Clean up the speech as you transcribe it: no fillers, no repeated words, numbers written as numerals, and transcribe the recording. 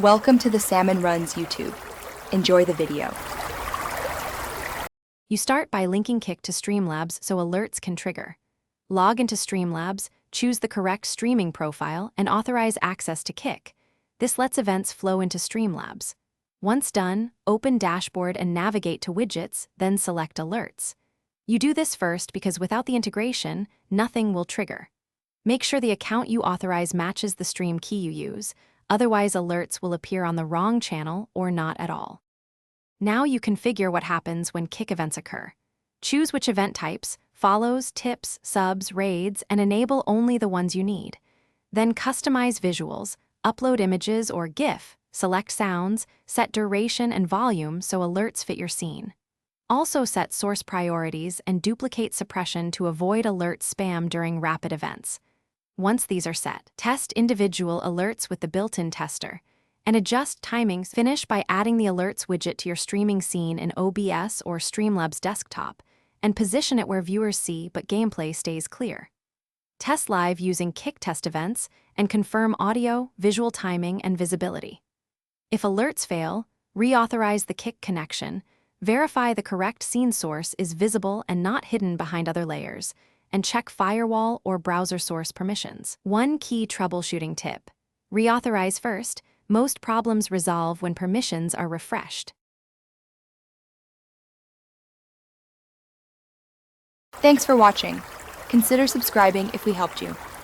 Welcome to the Salmon Runs YouTube. Enjoy the video. You start by linking Kick to Streamlabs so alerts can trigger. Log into Streamlabs, choose the correct streaming profile, and authorize access to Kick. This lets events flow into Streamlabs. Once done, open Dashboard and navigate to Widgets, then select Alerts. You do this first because without the integration, nothing will trigger. Make sure the account you authorize matches the stream key you use, otherwise alerts will appear on the wrong channel or not at all. Now you configure what happens when Kick events occur. Choose which event types, follows, tips, subs, raids, and enable only the ones you need. Then customize visuals, upload images or GIF, select sounds, set duration and volume so alerts fit your scene. Also set source priorities and duplicate suppression to avoid alert spam during rapid events. Once these are set, test individual alerts with the built-in tester, and adjust timings. Finish by adding the alerts widget to your streaming scene in OBS or Streamlabs desktop, and position it where viewers see but gameplay stays clear. Test live using Kick test events and confirm audio, visual timing, and visibility. If alerts fail, reauthorize the Kick connection, verify the correct scene source is visible and not hidden behind other layers, and check firewall or browser source permissions. One key troubleshooting tip: reauthorize first. Most problems resolve when permissions are refreshed. Thanks for watching. Consider subscribing if we helped you.